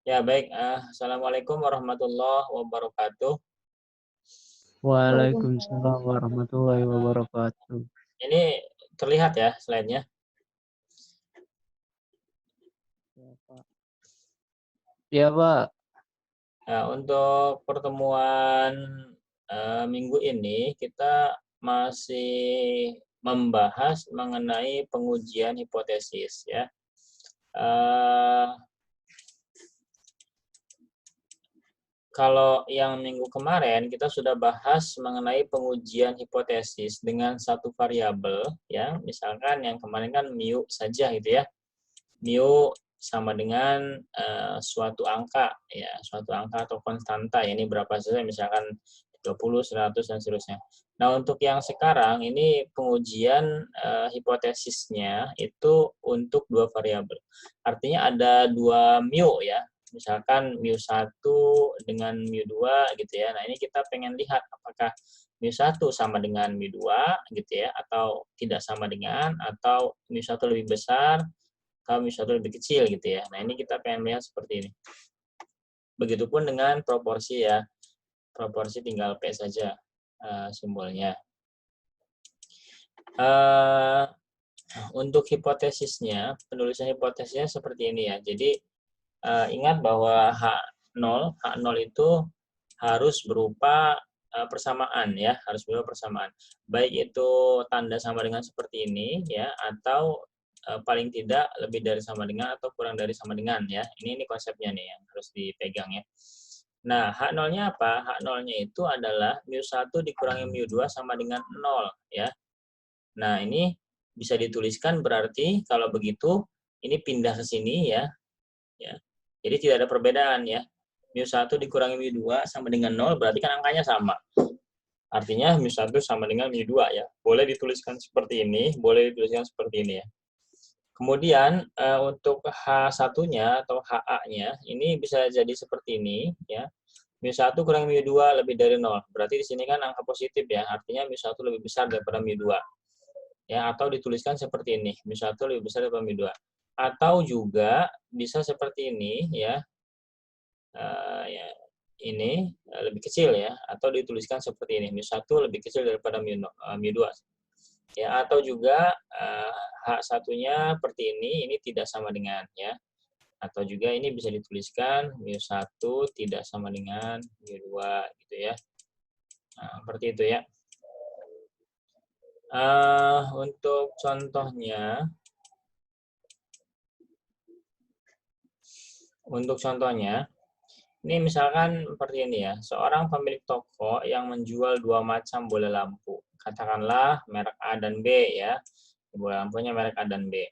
Ya, baik. Assalamualaikum warahmatullahi wabarakatuh. Waalaikumsalam warahmatullahi wabarakatuh. Ini terlihat ya slide-nya. Ya, Pak. Iya, Pak. Nah, untuk pertemuan minggu ini kita masih membahas mengenai pengujian hipotesis ya. Eh, Kalau yang minggu kemarin kita sudah bahas mengenai pengujian hipotesis dengan satu variabel ya, misalkan yang kemarin kan mu saja gitu ya. Mu sama dengan suatu angka ya, suatu angka atau konstanta ya, ini berapa saja misalkan 30, 100 dan seterusnya. Nah, untuk yang sekarang ini pengujian hipotesisnya itu untuk dua variabel. Artinya ada dua mu ya. Misalkan mu1 dengan mu2 gitu ya. Nah, ini kita pengen lihat apakah mu1 sama dengan mu2 gitu ya, atau tidak sama dengan, atau mu1 lebih besar kalau mu1 lebih kecil gitu ya. Nah, ini kita pengen lihat seperti ini. Begitupun dengan proporsi ya. Proporsi tinggal P saja simbolnya. Untuk hipotesisnya, penulisan hipotesisnya seperti ini ya. Jadi ingat bahwa H0 itu harus berupa persamaan ya, harus berupa persamaan. Baik itu tanda sama dengan seperti ini ya, atau paling tidak lebih dari sama dengan atau kurang dari sama dengan ya. Ini konsepnya nih yang harus dipegang ya. Nah, H0-nya apa? H0-nya itu adalah mu1 dikurangi mu2 sama dengan 0 ya. Nah, ini bisa dituliskan berarti kalau begitu ini pindah ke sini ya. Ya. Jadi tidak ada perbedaan ya. mu1 dikurangi mu2 sama dengan 0 berarti kan angkanya sama. Artinya mu1 sama dengan mu2 ya. Boleh dituliskan seperti ini, boleh dituliskan seperti ini ya. Kemudian untuk H1-nya atau HA-nya ini bisa jadi seperti ini ya. mu1 kurang mu2 lebih dari 0. Berarti di sini kan angka positif ya. Artinya mu1 lebih besar daripada mu2. Ya, atau dituliskan seperti ini, mu1 lebih besar daripada mu2. Atau juga bisa seperti ini ya. Ya ini lebih kecil ya, atau dituliskan seperti ini, mu1 lebih kecil daripada mu2. Ya, atau juga H1-nya seperti ini tidak sama dengan ya. Atau juga ini bisa dituliskan mu1 tidak sama dengan mu2 gitu ya. Nah, seperti itu ya. Untuk contohnya, ini misalkan seperti ini ya, seorang pemilik toko yang menjual dua macam bola lampu. Katakanlah merek A dan B ya. Bola lampunya merek A dan B.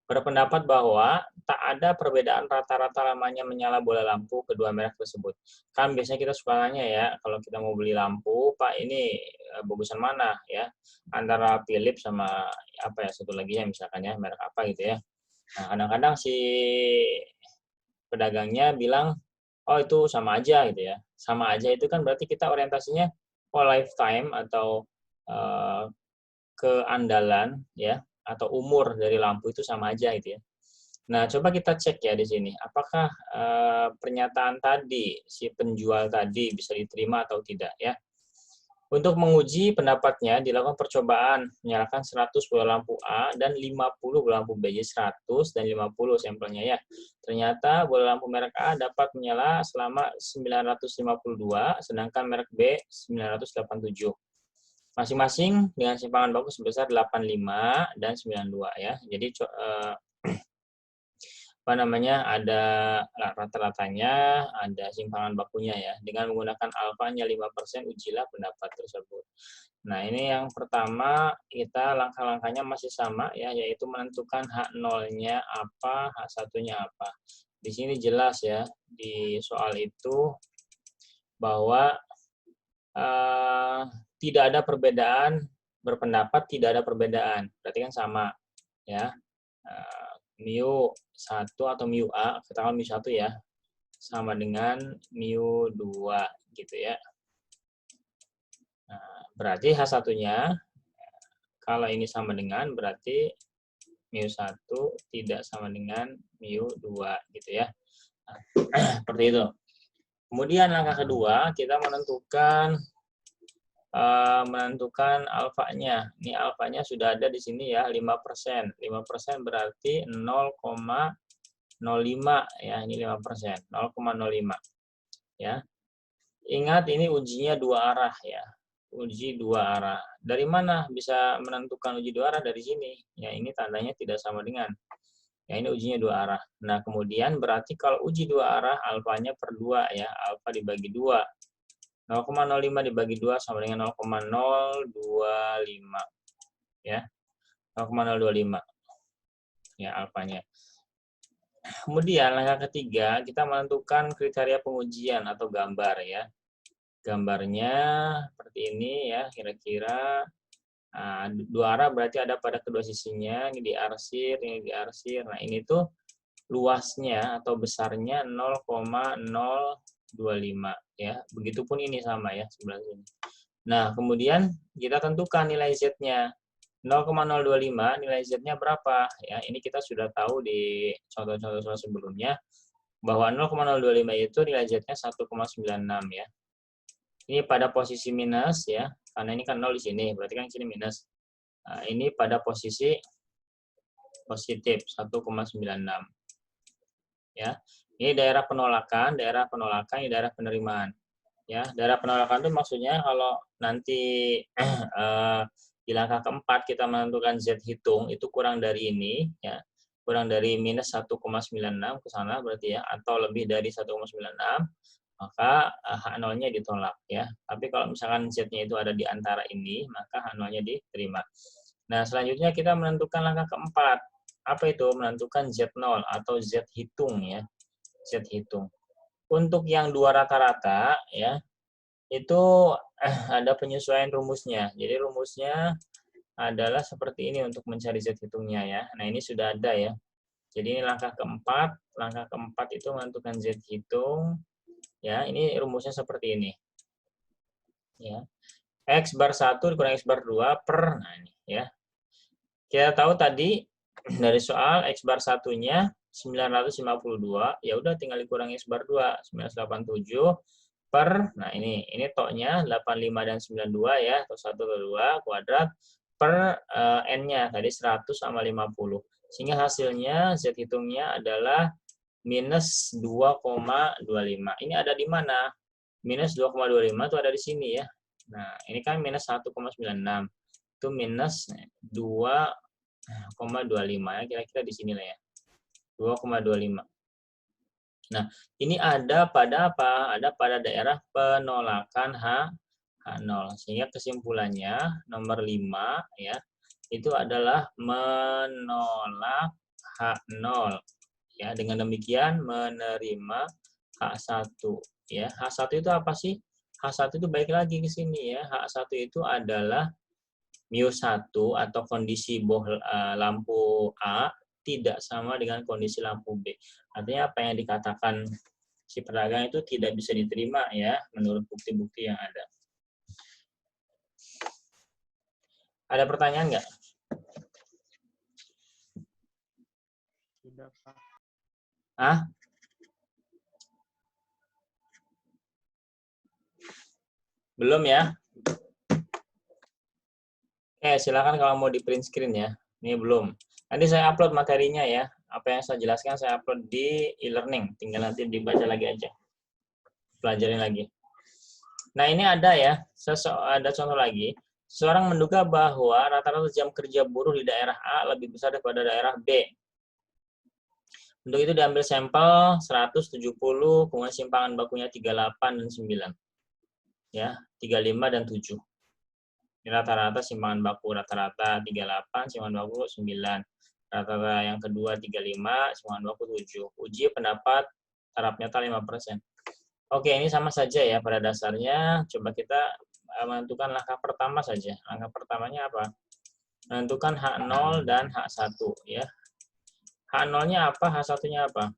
Berpendapat bahwa tak ada perbedaan rata-rata lamanya menyala bola lampu kedua merek tersebut. Kan biasanya kita suka nanya ya, kalau kita mau beli lampu, Pak ini bagusan mana ya? Antara Philips sama apa ya satu lagi ya misalkan ya merek apa gitu ya. Nah, kadang-kadang si pedagangnya bilang, oh itu sama aja gitu ya. Sama aja itu kan berarti kita orientasinya lifetime atau uh, keandalan ya atau umur dari lampu itu sama aja gitu ya. Nah, coba kita cek ya di sini, apakah pernyataan tadi si penjual tadi bisa diterima atau tidak ya. Untuk menguji pendapatnya, dilakukan percobaan menyalakan 100 bola lampu A dan 50 bola lampu B. Jadi 100 dan 50 sampelnya ya. Ternyata bola lampu merek A dapat menyala selama 952, sedangkan merek B 987. Masing-masing dengan simpangan baku sebesar 85 dan 92 ya. Jadi ada rata-ratanya, ada simpangan bakunya ya. Dengan menggunakan alfanya 5%, ujilah pendapat tersebut. Nah, ini yang pertama, kita langkah-langkahnya masih sama ya, yaitu menentukan H0-nya apa, H1-nya apa. Di sini jelas ya, di soal itu bahwa tidak ada perbedaan, berpendapat tidak ada perbedaan. Berarti kan sama ya. mu1 atau mu-A, katakan mu1 ya, sama dengan mu2 gitu ya. Nah, berarti H1-nya, kalau ini sama dengan, berarti mu1 tidak sama dengan mu2 gitu ya. Seperti itu. Kemudian langkah kedua, kita menentukan alfanya. Ini alfanya sudah ada di sini ya, 5%. 5% berarti 0,05 ya, ini 5%, 0,05 ya. Ingat ini ujinya dua arah ya. Uji dua arah. Dari mana bisa menentukan uji dua arah? Dari sini. Ya, ini tandanya tidak sama dengan. Ya, ini ujinya dua arah. Nah, kemudian berarti kalau uji dua arah, alfanya per 2 ya. Alfa dibagi 2. 0,05 dibagi 2 sama dengan 0,025. Ya. 0,025. Ya, alfanya. Kemudian langkah ketiga, kita menentukan kriteria pengujian atau gambar ya. Gambarnya seperti ini ya, kira-kira dua arah berarti ada pada kedua sisinya, ini diarsir, ini diarsir. Nah, ini tuh luasnya atau besarnya 0,025 ya. Begitupun ini sama ya sebelah sini. Nah, kemudian kita tentukan nilai Z-nya. 0,025 nilai Z-nya berapa? Ya, ini kita sudah tahu di contoh-contoh sebelumnya bahwa 0,025 itu nilai Z-nya 1,96 ya. Ini pada posisi minus ya, karena ini kan 0 di sini, berarti kan di sini minus. Nah, ini pada posisi positif 1,96 ya. Ini daerah penolakan, ini daerah penerimaan. Ya, daerah penolakan itu maksudnya kalau nanti di langkah keempat kita menentukan Z hitung itu kurang dari ini ya. Kurang dari minus 1,96 ke sana berarti ya, atau lebih dari 1,96, maka H0-nya ditolak ya. Tapi kalau misalkan Z-nya itu ada di antara ini, maka H0-nya diterima. Nah, selanjutnya kita menentukan langkah keempat. Apa itu? Menentukan Z0 atau Z hitung ya. Z hitung. Untuk yang dua rata-rata ya, itu ada penyesuaian rumusnya. Jadi rumusnya adalah seperti ini untuk mencari Z hitungnya ya. Nah, ini sudah ada ya. Jadi ini langkah keempat. Langkah keempat itu menentukan Z hitung. Ya, ini rumusnya seperti ini. Ya. X bar 1 dikurang X bar 2 per, nah ini ya. Kita tahu tadi dari soal X bar 1-nya 952, ya udah tinggal dikurang X bar 2, 987 per, nah ini toknya 85 dan 92 ya, atau 1 ke 2 kuadrat per N-nya tadi 100 sama 50. Sehingga hasilnya Z hitungnya adalah minus 2,25. Ini ada di mana? Minus 2,25 itu ada di sini ya. Nah, ini kan minus 1,96. Itu minus 2,25 ya, kira-kira di sini lah ya. 2,25. Nah, ini ada pada apa? Ada pada daerah penolakan H0. Sehingga kesimpulannya nomor 5 ya, itu adalah menolak H0. Ya, dengan demikian menerima H1 ya. H1 itu apa sih? H1 itu balik lagi ke sini ya. H1 itu adalah μ1 atau kondisi lampu A tidak sama dengan kondisi lampu B. Artinya apa yang dikatakan si pedagang itu tidak bisa diterima ya menurut bukti-bukti yang ada. Ada pertanyaan nggak? Tidak, Pak. Ah? Belum ya? Silakan kalau mau di print screen ya. Ini belum. Nanti saya upload materinya ya. Apa yang saya jelaskan saya upload di e-learning. Tinggal nanti dibaca lagi aja. Pelajarin lagi. Nah, ini ada ya. Ada contoh lagi. Seseorang menduga bahwa rata-rata jam kerja buruh di daerah A lebih besar daripada daerah B. Untuk itu diambil sampel 170, kemudian simpangan bakunya 38 dan 9. Ya, 35 dan 7. Ini rata-rata simpangan baku rata-rata 38, simpangan baku 9. Rata-rata yang kedua 35, simpangan baku 7. Uji pendapat taraf nyata 5%. Oke, ini sama saja ya pada dasarnya. Coba kita menentukan langkah pertama saja. Langkah pertamanya apa? Menentukan H0 dan H1 ya. H0-nya apa? H1-nya apa?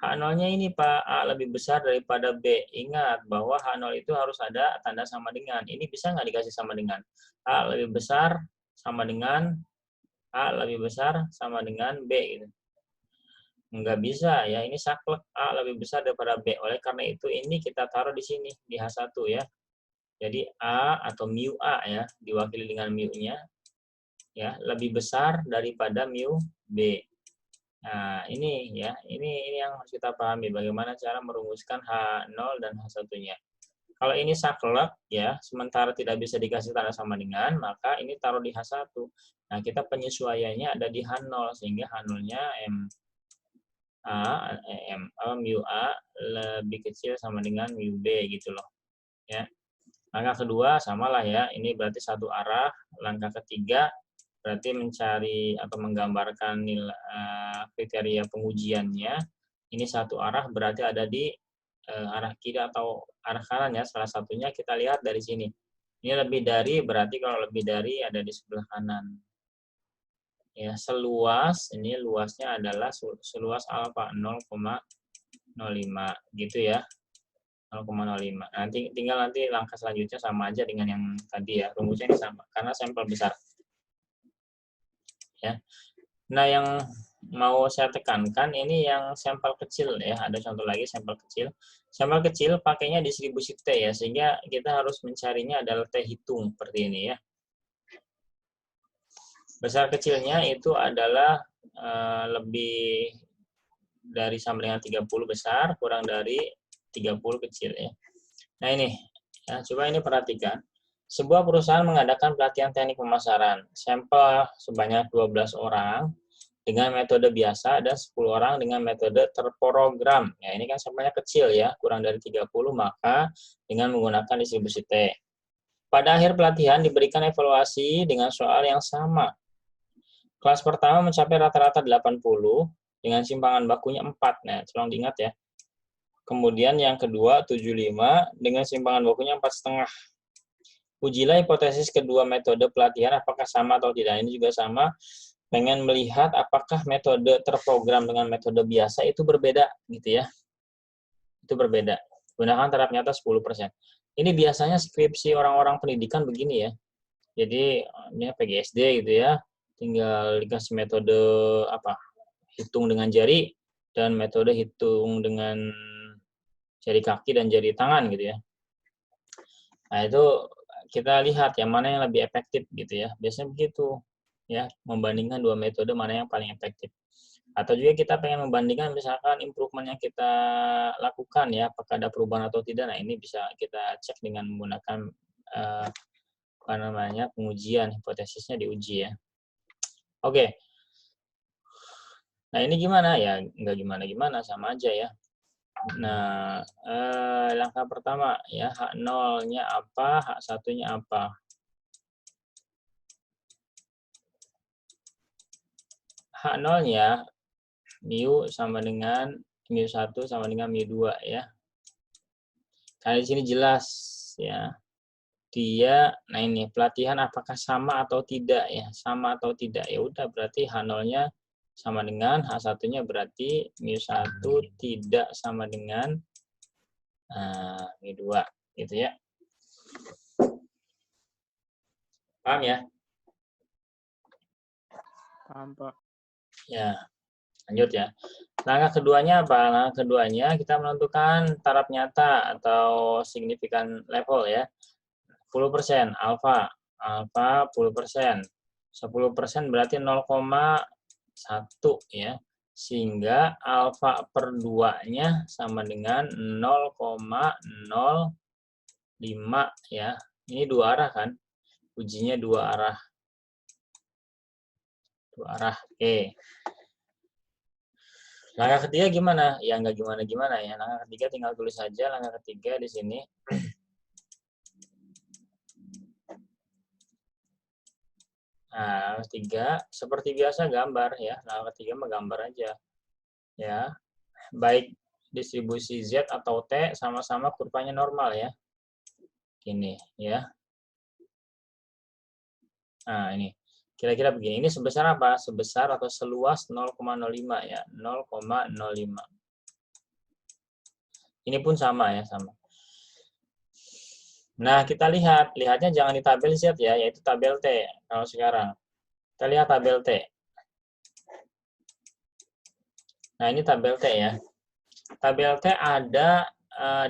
H0-nya ini Pak, A lebih besar daripada B. Ingat bahwa H0 itu harus ada tanda sama dengan. Ini bisa nggak dikasih sama dengan? A lebih besar sama dengan A lebih besar sama dengan B. Gitu. Nggak bisa ya, ini saklek A lebih besar daripada B. Oleh karena itu ini kita taruh di sini, di H1 ya. Jadi A atau mu A ya, diwakili dengan mu-nya ya, lebih besar daripada mu B. Nah, ini ya, ini yang harus kita pahami bagaimana cara merumuskan H0 dan H1-nya. Kalau ini saklek ya, sementara tidak bisa dikasih tanda sama dengan, maka ini taruh di H1. Nah, kita penyesuaiannya ada di H0 sehingga H0-nya mu A lebih kecil sama dengan mu B gitu loh ya. Langkah kedua samalah ya, ini berarti satu arah. Langkah ketiga berarti mencari atau menggambarkan kriteria pengujiannya. Ini satu arah berarti ada di arah kiri atau arah kanan ya, salah satunya kita lihat dari sini. Ini lebih dari, berarti kalau lebih dari ada di sebelah kanan. Ya, seluas, ini luasnya adalah seluas alfa 0,05 gitu ya. 0,05. Nanti tinggal nanti langkah selanjutnya sama aja dengan yang tadi ya, rumusnya ini sama karena sampel besar. Ya. Nah, yang mau saya tekankan ini yang sampel kecil ya, ada contoh lagi sampel kecil. Sampel kecil pakainya distribusi T ya, sehingga kita harus mencarinya adalah T hitung seperti ini ya. Besar kecilnya itu adalah lebih dari sama dengan 30 besar, kurang dari 30 kecil ya. Nah ini, ya, coba ini perhatikan. Sebuah perusahaan mengadakan pelatihan teknik pemasaran. Sampel sebanyak 12 orang dengan metode biasa dan 10 orang dengan metode terprogram. Ya, ini kan sampelnya kecil ya, kurang dari 30, maka dengan menggunakan distribusi T. Pada akhir pelatihan diberikan evaluasi dengan soal yang sama. Kelas pertama mencapai rata-rata 80 dengan simpangan bakunya 4. Nah, tolong diingat ya. Kemudian yang kedua 75 dengan simpangan bakunya 4,5. Ujilah hipotesis kedua metode pelatihan apakah sama atau tidak. Ini juga sama. Pengen melihat apakah metode terprogram dengan metode biasa itu berbeda gitu ya. Itu berbeda. Gunakan taraf nyata 10%. Ini biasanya skripsi orang-orang pendidikan begini ya. Jadi ini PGSD gitu ya. Tinggal dikasih metode apa? Hitung dengan jari dan metode hitung dengan jari kaki dan jari tangan gitu ya. Nah, itu kita lihat yang mana yang lebih efektif gitu ya. Biasanya begitu ya, membandingkan dua metode mana yang paling efektif. Atau juga kita pengen membandingkan misalkan improvement yang kita lakukan ya, apakah ada perubahan atau tidak. Nah, ini bisa kita cek dengan menggunakan apa namanya, pengujian, hipotesisnya diuji ya. Oke. Nah, ini gimana ya? Nggak gimana-gimana, sama aja ya. Nah, langkah pertama ya, H0-nya apa, H1-nya apa. H0-nya mu sama dengan mu1 sama dengan mu2 ya. Karena di sini jelas ya. Dia, nah ini pelatihan apakah sama atau tidak ya, sama atau tidak. Ya udah berarti H0-nya sama dengan H1-nya berarti mu1 tidak sama dengan mu2 gitu ya. Paham ya? Paham, Pak. Ya, lanjut ya. Langkah keduanya apa? Langkah keduanya kita menentukan taraf nyata atau signifikan level ya. 10% alfa 10%. 10% berarti 0,1 ya. Sehingga alfa per 2-nya sama dengan 0,05 ya. Ini dua arah kan? Ujinya dua arah. Dua arah. Oke. Langkah ketiga gimana? Ya nggak gimana-gimana ya. Langkah ketiga tinggal tulis saja langkah ketiga di sini. Nah, ketiga seperti biasa gambar ya. Nah, ketiga menggambar aja. Ya. Baik distribusi Z atau T sama-sama kurvanya normal ya. Gini ya. Nah, ini. Kira-kira begini. Ini sebesar apa? Sebesar atau seluas 0,05 ya. 0,05. Ini pun sama ya, sama. Nah, kita lihatnya jangan di tabel Z ya, yaitu tabel T. Kalau sekarang, kita lihat tabel T. Nah, ini tabel T ya. Tabel T ada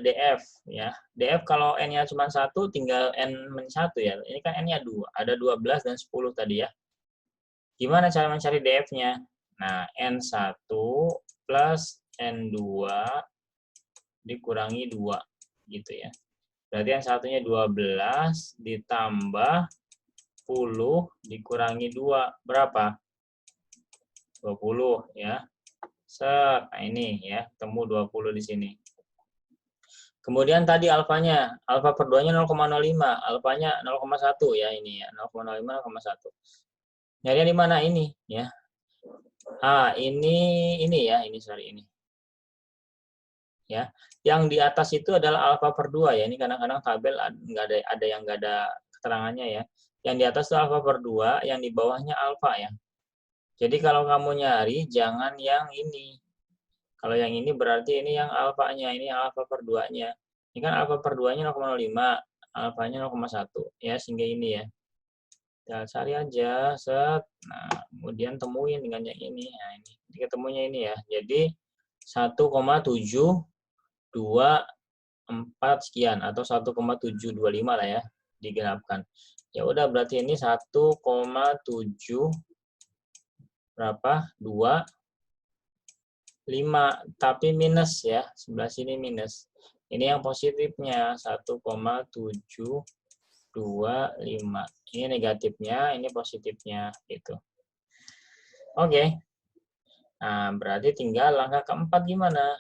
DF ya. DF kalau N-nya cuma 1 tinggal N-1 ya. Ini kan N-nya 2. Ada 12 dan 10 tadi ya. Gimana cara mencari DF-nya? Nah, N1 plus N2 dikurangi 2 gitu ya. Berarti yang satunya 12 ditambah 10 dikurangi 2 berapa? 20 ya. Set. Nah, ini ya, temu 20 di sini. Kemudian tadi alfanya, alfa per 2-nya 0,05, alfanya 0,1 ya ini ya, 0,05 0,1. Nyari di mana ini ya? Ini ya, ini sorry ini. Ya. Yang di atas itu adalah alfa per 2 ya. Ini kadang-kadang tabel ada yang nggak ada keterangannya ya. Yang di atas itu alfa per 2, yang di bawahnya alfa ya. Jadi kalau kamu nyari jangan yang ini. Kalau yang ini berarti ini yang alfanya, ini yang alfa per 2-nya. Ini kan alfa per 2-nya 0,05, alfanya 0,1 ya, sehingga ini ya. Kita cari aja, set. Nah, kemudian temuin dengan yang ini. Nah, ini ketemunya ini ya. Jadi 1,724 sekian atau 1,725 lah ya, digenapkan. Ya udah berarti ini 1,7 berapa? 2 5, tapi minus ya, sebelah sini minus. Ini yang positifnya 1,725. Ini negatifnya, ini positifnya gitu. Oke. Nah, berarti tinggal langkah keempat gimana?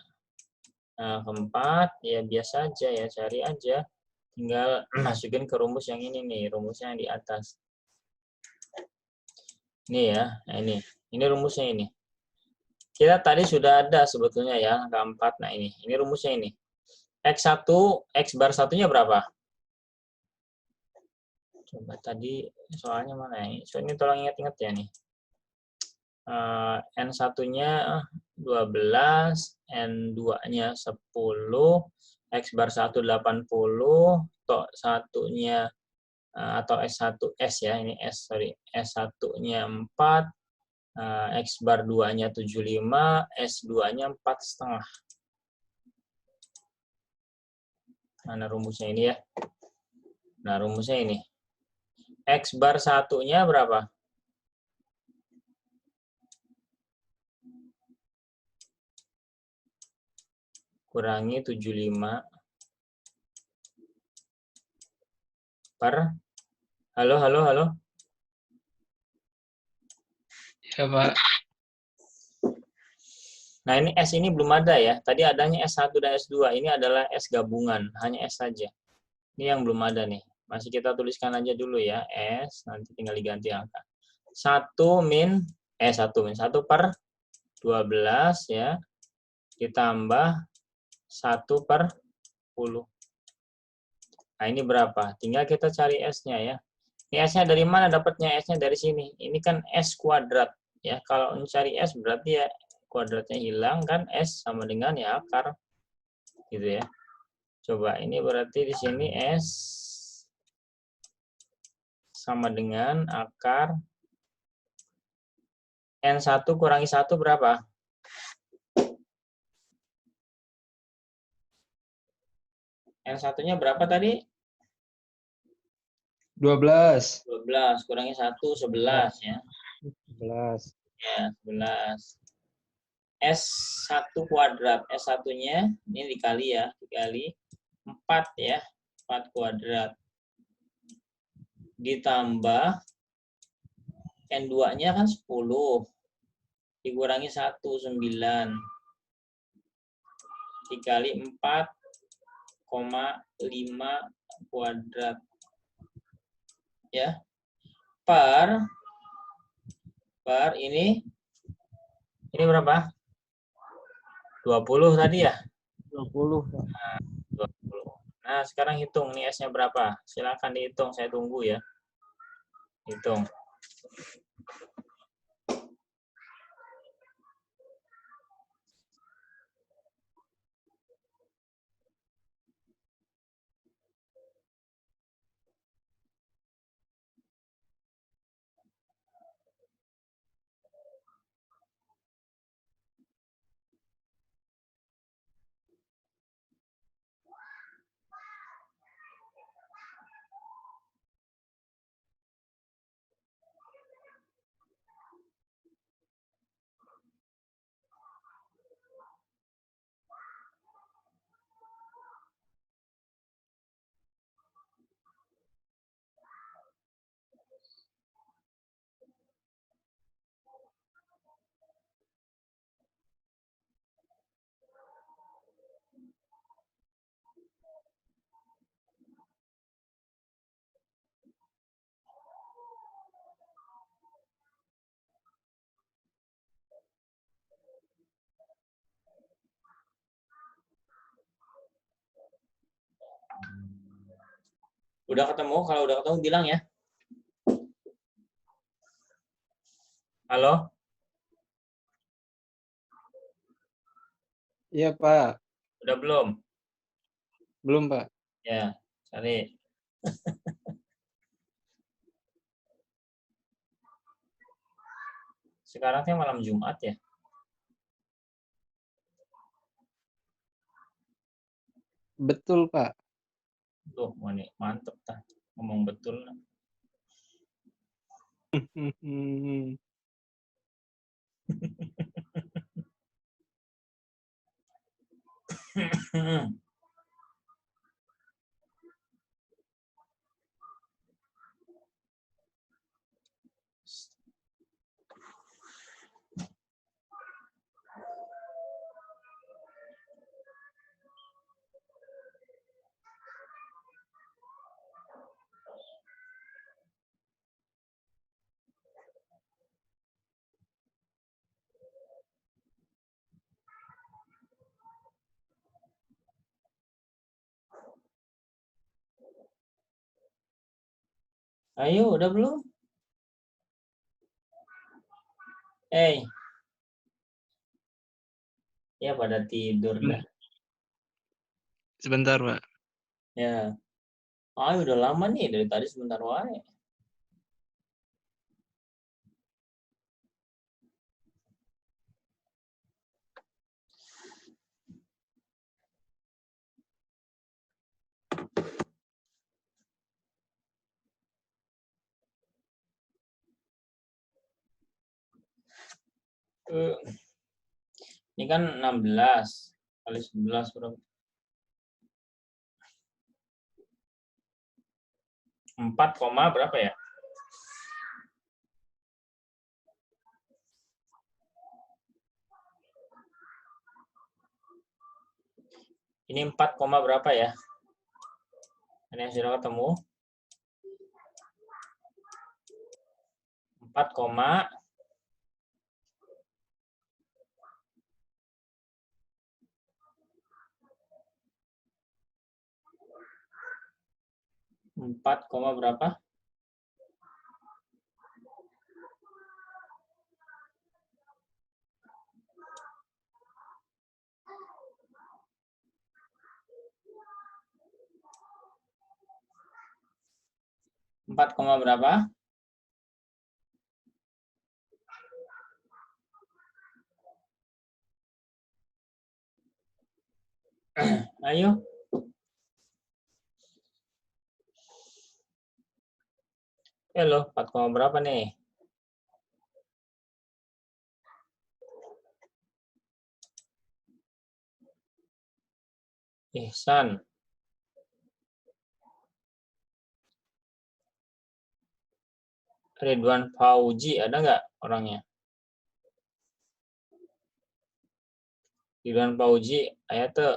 Nah, keempat ya biasa aja ya, cari aja. Tinggal masukin ke rumus yang ini nih, rumusnya yang di atas. Ini ya, nah ini. Ini rumusnya ini. Kita tadi sudah ada sebetulnya ya, angka 4. Nah ini rumusnya ini. X1, X bar satunya berapa? Coba tadi soalnya mana ya? So, ini tolong ingat-ingat ya nih. N1-nya 12, N2-nya 10, X bar 1 80, tok satunya atau S1S ya, ini S, sorry. S1-nya 4, X bar 2-nya 75, S2-nya 4,5. Mana rumusnya ini ya? Nah, rumusnya ini. X bar satunya berapa? Kurangi 75 per, halo. Ya, Pak. Nah, ini S ini belum ada ya. Tadi adanya S1 dan S2. Ini adalah S gabungan, hanya S saja. Ini yang belum ada nih. Masih kita tuliskan aja dulu ya, S, nanti tinggal diganti angka. 1 per 12 ya, ditambah 1 per 10. Nah, ini berapa? Tinggal kita cari S-nya ya. Ini S-nya dari mana dapatnya? S-nya dari sini. Ini kan S kuadrat. Ya, kalau mencari S berarti ya kuadratnya hilang kan, S sama dengan ya akar. Gitu ya. Coba, ini berarti di sini S sama dengan akar N1 kurangi 1 berapa? N1-nya berapa tadi? 12. 12 kurangi 1, 11 ya. 11. Ya, 11. S1 kuadrat. S1-nya ini dikali ya, dikali 4 ya. 4 kuadrat. Ditambah N2-nya kan 10. Dikurangi 1, 9. Dikali 4,5 kuadrat. Ya. Per ini berapa? 20 tadi ya? 20, Pak. 20. Nah, sekarang hitung nih S-nya berapa. Silakan dihitung, saya tunggu ya. Hitung. Udah ketemu? Kalau udah ketemu bilang ya. Halo? Iya, Pak. Udah belum? Belum, Pak. Ya, cari. Sekarang kan malam Jumat ya. Betul, Pak. Tuh, mantep tah. Ngomong betul. Ayo, udah belum? Ya pada tidur dah. Sebentar, Pak. Ya. Udah lama nih dari tadi sebentar wae. Ini kan 16 kali 11 berapa? 4, berapa ya? Ini 4, berapa ya? Ini yang sudah ketemu. 4, 4, berapa? Empat koma berapa? Ayo. Halo, 4, berapa nih? Ihsan. Ridwan Fauji, ada nggak orangnya? Ridwan Fauji, ayat tuh.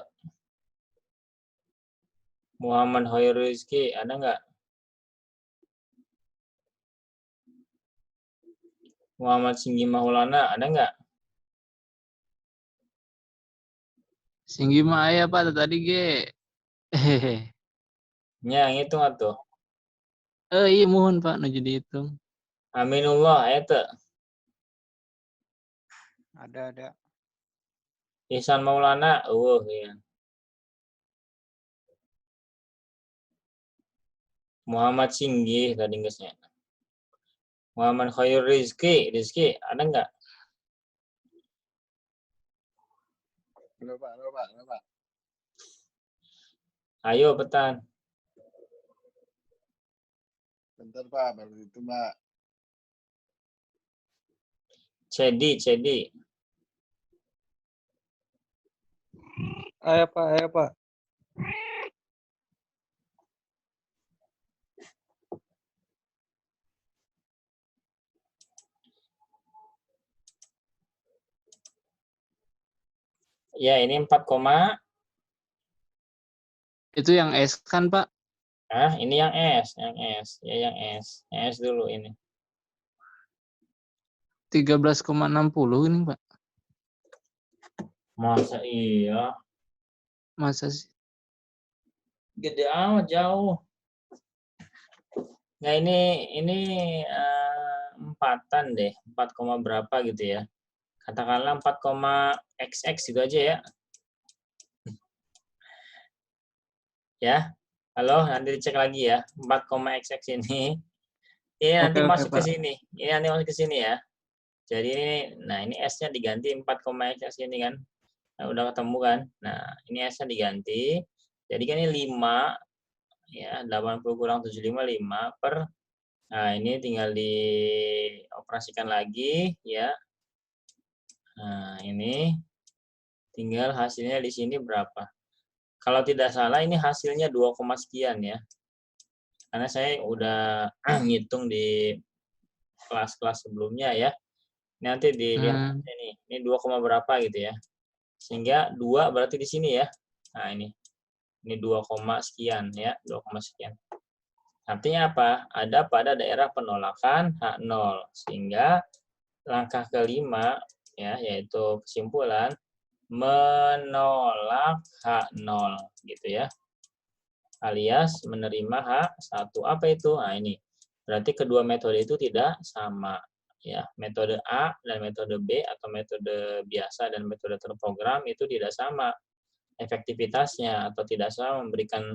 Muhammad Khairul Rizki, ada nggak? Muhammad Singgi Maulana, ada nggak? Singgi mah aya, Pak, tadi ge. Hehehe. Yang itu tuh. Iya mohon, Pak, nu jadi dihitung. Aminullah, ayat tuh. Ada. Ihsan Maulana, ya. Muhammad Singgi tadi guysnya. Muhammad Khairul Rizki, ada nggak? Halo, Pak. Ayo, Petan. Bentar, Pak. Baru itu, Pak. Cedi. Ayo, Pak. Ya, ini 4, Itu yang S kan, Pak? ini yang S. Ya, yang S. Yang S dulu ini. 13,60 ini, Pak. Masa iya? Masa sih? Gede amat jauh. Nah, ini empatan deh, 4, berapa gitu ya. Katakanlah 4,xx gitu aja ya. Ya. Halo, nanti dicek lagi ya. 4,xx ini. Ini nanti Oke, masuk ke Pak. sini. Ini nanti masuk ke sini ya. Jadi ini, nah ini S-nya diganti 4,xx ini kan. Nah, udah ketemu kan. Nah, ini S-nya diganti. Jadi kan ini 5, ya 80 kurang 75, 5 per, nah ini tinggal dioperasikan lagi ya. Nah, ini tinggal hasilnya di sini berapa. Kalau tidak salah ini hasilnya 2, sekian ya. Karena saya udah ngitung di kelas-kelas sebelumnya ya. Nanti dilihat aja nih, ini 2, berapa gitu ya. Sehingga 2 berarti di sini ya. Nah, ini 2, sekian ya, 2, sekian. Artinya apa? Ada pada daerah penolakan H0. Sehingga langkah kelima ya, yaitu kesimpulan menolak H0 gitu ya. Alias menerima H1. Apa itu? Nah, ini. Berarti kedua metode itu tidak sama. Ya, metode A dan metode B atau metode biasa dan metode terprogram itu tidak sama efektivitasnya atau tidak sama memberikan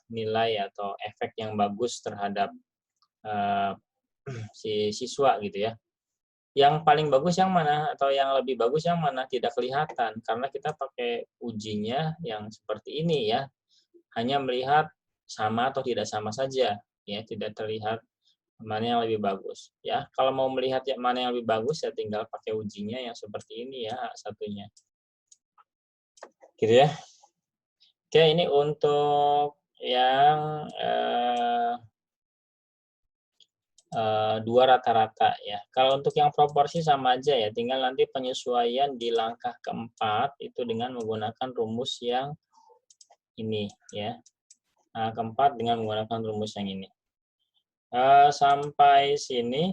nilai atau efek yang bagus terhadap si siswa gitu ya. Yang paling bagus yang mana atau yang lebih bagus yang mana tidak kelihatan karena kita pakai ujinya yang seperti ini ya. Hanya melihat sama atau tidak sama saja ya, tidak terlihat mana yang lebih bagus ya. Kalau mau melihat mana yang lebih bagus ya tinggal pakai ujinya yang seperti ini ya, satunya. Gitu ya. Oke, ini untuk yang dua rata-rata ya. Kalau untuk yang proporsi sama aja ya, tinggal nanti penyesuaian di langkah keempat itu dengan menggunakan rumus yang ini ya. Nah, keempat dengan menggunakan rumus yang ini. Sampai sini